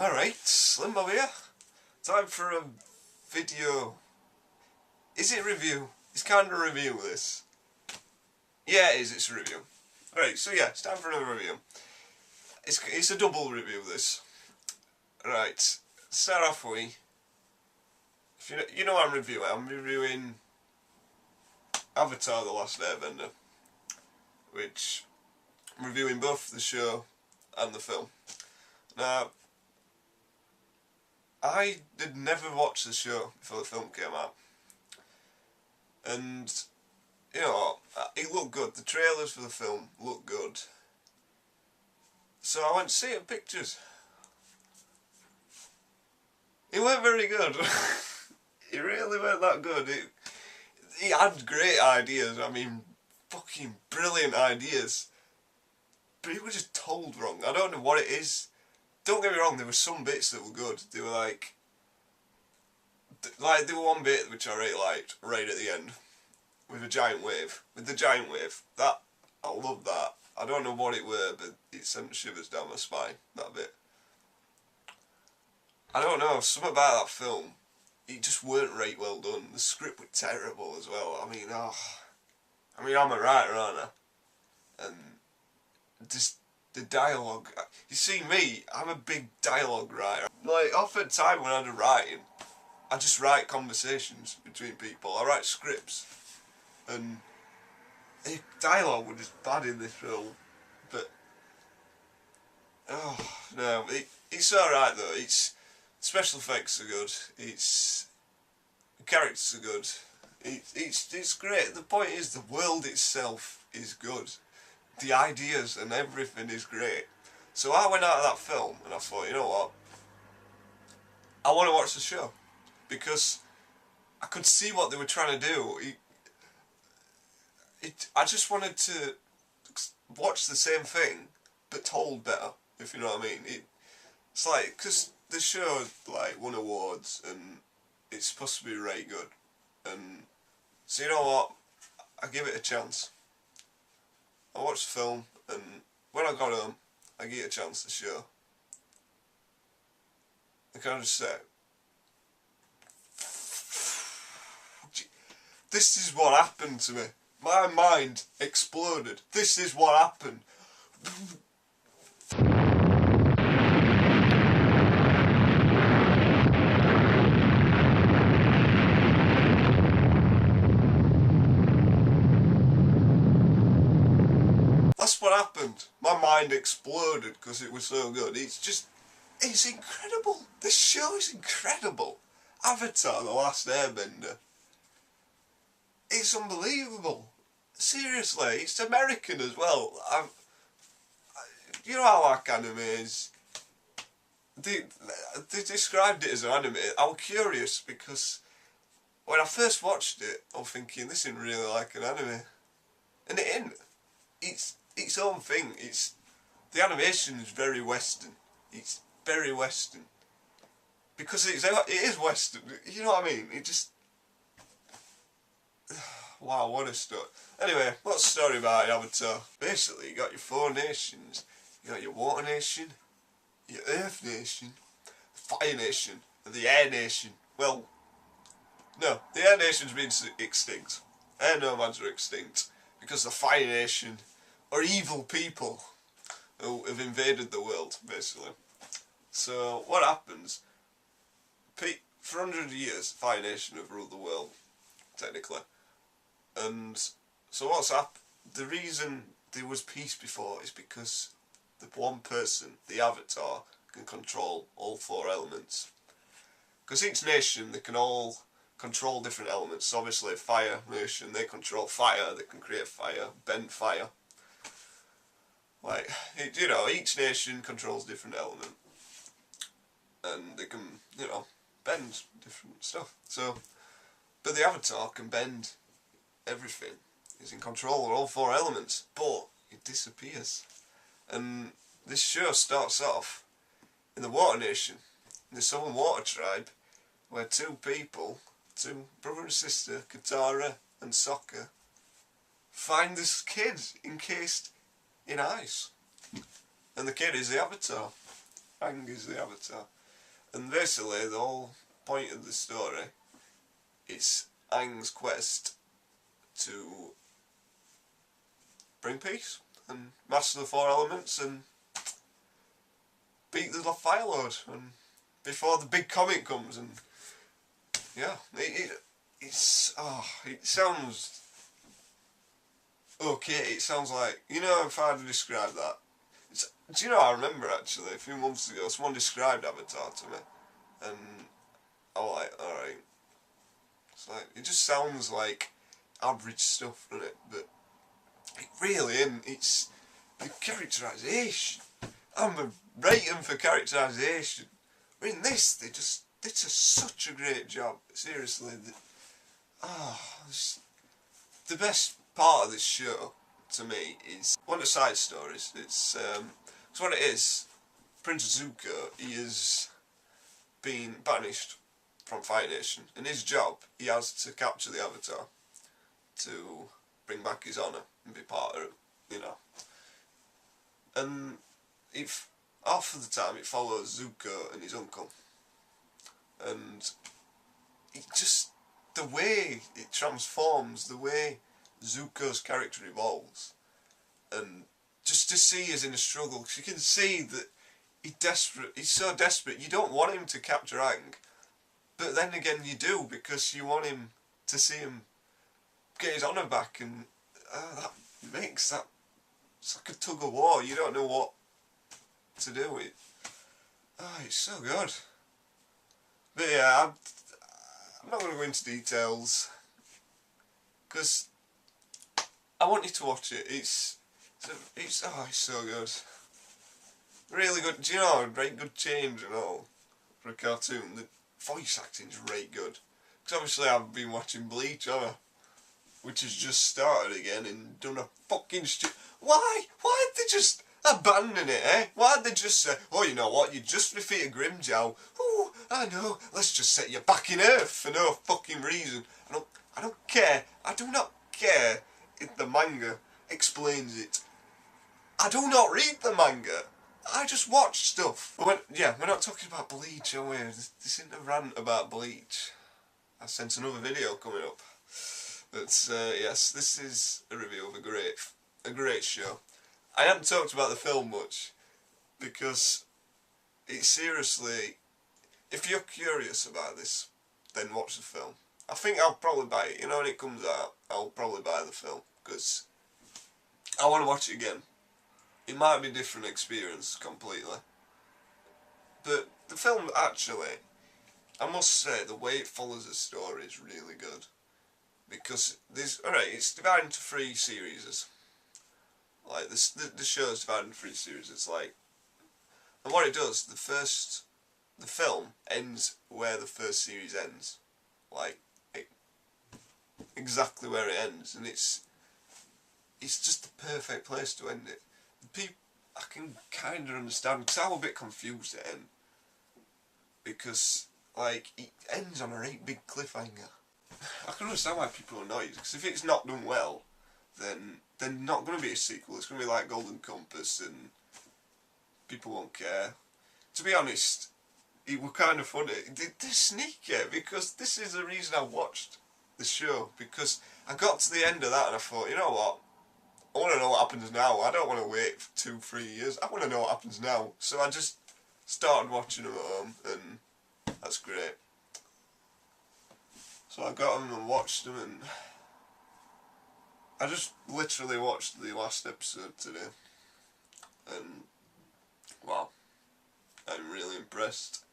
Alright, SlimmBob here. Time for a video. Is it a review? It's kind of a review, this. Yeah, it is, it's a review. Alright, so yeah, it's time for another review. It's a double review, this. Right, start off with, if you know what I'm reviewing Avatar: The Last Airbender, which I'm reviewing both the show and the film. Now, I did never watch the show before the film came out, and you know, it looked good. The trailers for the film looked good, so I went to see it in pictures. It weren't very good. It really weren't that good. It had great ideas. I mean, fucking brilliant ideas, but it was just told wrong. I don't know what it is. Don't get me wrong, there were some bits that were good. They were like there were one bit which I really liked, right at the end, with a giant wave. With the giant wave. That, I loved that. I don't know what it were, but it sent shivers down my spine, that bit. I don't know, something about that film, it just weren't right well done. The script was terrible as well. I mean, I'm a writer, aren't I? And just the dialogue. You see me, I'm a big dialogue writer. Like, often time when I'm writing, I just write conversations between people. I write scripts. And the dialogue was just bad in this film. But, oh, no, it's alright though. Special effects are good. The characters are good. It's great. The point is, the world itself is good. The ideas and everything is great. So I went out of that film and I thought, you know what? I want to watch the show. Because I could see what they were trying to do. I just wanted to watch the same thing, but told better, if you know what I mean. It's like, because the show like won awards and it's supposed to be really good. And so you know what? I give it a chance. I watched the film, and when I got home, I gave it a chance to the show. I kind of just said, this is what happened to me. My mind exploded. This is what happened. That's what happened. My mind exploded because it was so good. It's incredible. This show is incredible. Avatar: The Last Airbender. It's unbelievable. Seriously, it's American as well. You know how like anime is? They described it as an anime. I was curious because when I first watched it, I was thinking, this isn't really like an anime. And it isn't. It's its own thing. The animation is very Western. It's very Western. Because it is Western. You know what I mean? Wow, what a story. Anyway, what's the story about Avatar? Basically, you got your 4 nations. You got your Water Nation, your Earth Nation, Fire Nation, and the Air Nation. Well, no, the Air Nation's been extinct. Air nomads are extinct. Because the Fire Nation are evil people who have invaded the world, basically. So, what happens? For 100 years, Fire Nation have ruled the world, technically. And so what's happened? The reason there was peace before is because the one person, the Avatar, can control all 4 elements. Because each nation, they can all control different elements. So obviously, Fire Nation, they control fire, they can create fire, bend fire. Like, you know, each nation controls different element. And they can, you know, bend different stuff. So, but the Avatar can bend everything. He's in control of all 4 elements, but it disappears. And this show starts off in the Water Nation, in the Southern Water Tribe, where 2 people, 2 brother and sister, Katara and Sokka, find this kid encased in ice. And the kid is the Avatar. Aang is the Avatar. And basically the whole point of the story is Aang's quest to bring peace and master the 4 elements and beat the Fire Lord and before the big comet comes. And yeah, it sounds okay. It sounds like, you know, if I had to describe that, do you know, I remember actually a few months ago someone described Avatar to me and I was like, alright, it's like, it just sounds like average stuff, doesn't it? But it really isn't. It's the characterisation. I'm a rating for characterisation. I mean, this, they did such a great job. Seriously, the best part of this show to me is one of the side stories. It's what it is. Prince Zuko, he has been banished from Fire Nation. In his job, he has to capture the Avatar to bring back his honour and be part of it, you know. And if half of the time it follows Zuko and his uncle, and it just, the way it transforms, the way Zuko's character evolves, and just to see us in a struggle, because you can see that he's so desperate. You don't want him to capture Aang, but then again you do, because you want him to see him get his honour back, and that makes that, it's like a tug of war. You don't know what to do with. It's so good. But yeah, I'm not going to go into details because I want you to watch it. It's so good. Really good. Do you know, very good change and all for a cartoon. The voice acting's really good. Because obviously I've been watching Bleach, haven't I? Which has just started again and done a fucking Why? Why'd they just abandon it, eh? Why'd they just say, oh, you know what, you just defeated Grimjow. Oh, I know, let's just set you back in Earth for no fucking reason. I don't care. I do not care if the manga explains it. I do not read the manga. I just watch stuff. But we're not talking about Bleach, are we? This isn't a rant about Bleach. I sent another video coming up. But yes, this is a review of a great show. I haven't talked about the film much because it's seriously, if you're curious about this, then watch the film. I think I'll probably buy it. You know, when it comes out, I'll probably buy the film because I want to watch it again. It might be a different experience completely. But the film actually, I must say, the way it follows the story is really good. Because it's divided into 3 series. Like the show is divided into 3 series. It's like, and what it does, the film ends where the first series ends, like exactly where it ends, and it's just the perfect place to end it. I can kind of understand, because I was a bit confused at the end, because like it ends on a right big cliffhanger. I can understand why people are annoyed, because if it's not done well, then there's not going to be a sequel. It's going to be like Golden Compass and people won't care. To be honest, it was kind of funny. They're sneaky, because this is the reason I watched the show, because I got to the end of that and I thought, you know what, I want to know what happens now. I don't want to wait for 2-3 years. I want to know what happens now. So I just started watching them at home, and that's great. So I got them and watched them, and I just literally watched the last episode today, and wow, I'm really impressed.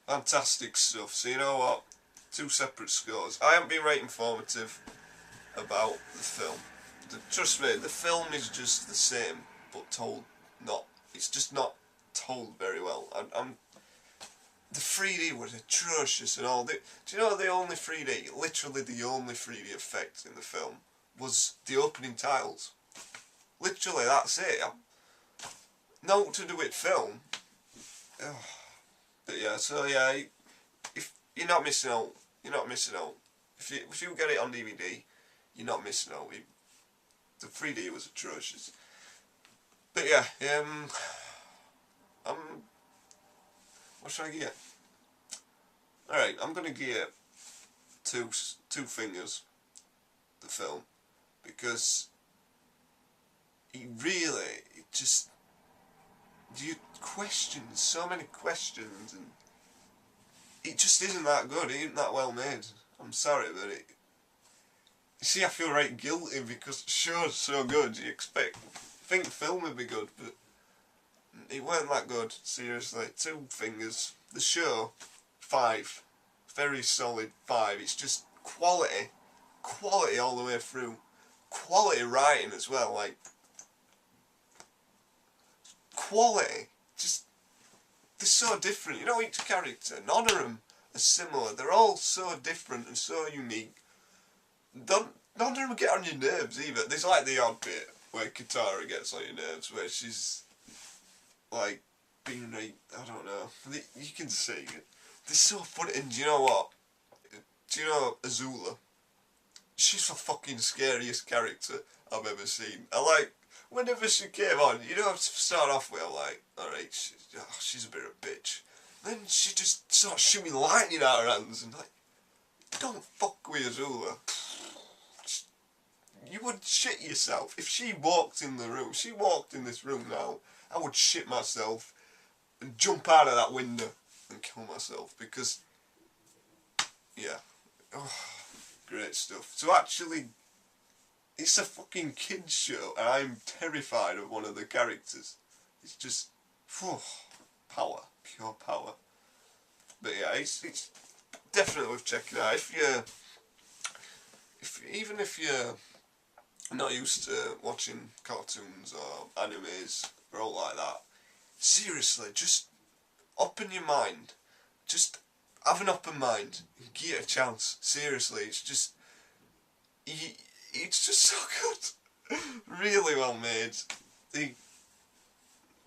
Fantastic stuff. So you know what, 2 separate scores. I haven't been very informative about the film. Trust me, the film is just the same, but told not. It's just not told very well. The 3D was atrocious and all. Do you know the only 3D, literally the only 3D effect in the film was the opening titles. Literally, that's it. Nothing to do with film. But yeah, so yeah, if you're not missing out, you're not missing out. If you get it on DVD, you're not missing out. The 3D was atrocious. But yeah, What should I give it? Alright, I'm gonna give it two fingers, the film, because it just, you question so many questions, and it just isn't that good. It ain't that well made. I'm sorry, but you see, I feel right guilty because the show's so good. You think the film would be good, but it weren't that good. Seriously, 2 fingers. The show, 5. Very solid 5. It's just quality all the way through. Quality writing as well, like quality. Just, they're so different. You know, each character, none of them are similar. They're all so different and so unique. None of them get on your nerves either. There's like the odd bit where Katara gets on your nerves, where she's like being like, I don't know. You can see it. They're so funny. And do you know what? Do you know Azula? She's the fucking scariest character I've ever seen. Whenever she came on, you know, to start off with, I'm like, alright, she's a bit of a bitch. Then she just starts shooting lightning out her hands, and like, don't fuck with Azula. You would shit yourself. If she walked in this room now, I would shit myself and jump out of that window and kill myself, because, yeah, great stuff. So actually, it's a fucking kids show, and I'm terrified of one of the characters. It's just, power, pure power. But yeah, it's definitely worth checking out. Even if you're not used to watching cartoons or animes or all like that, seriously, just open your mind. Just have an open mind and give it a chance. Seriously, it's just so good. Really well made.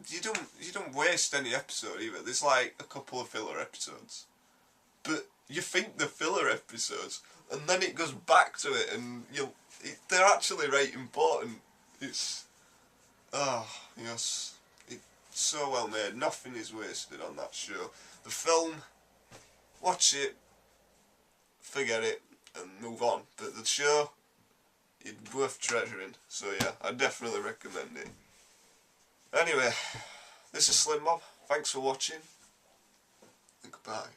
You don't waste any episode either. There's like a couple of filler episodes, but you think they're filler episodes, and then it goes back to it, and they're actually right important. It's yes, it's so well made. Nothing is wasted on that show. The film, watch it, forget it, and move on. But the show, it's worth treasuring. So yeah, I definitely recommend it. Anyway, this is SlimmBob. Thanks for watching, and goodbye.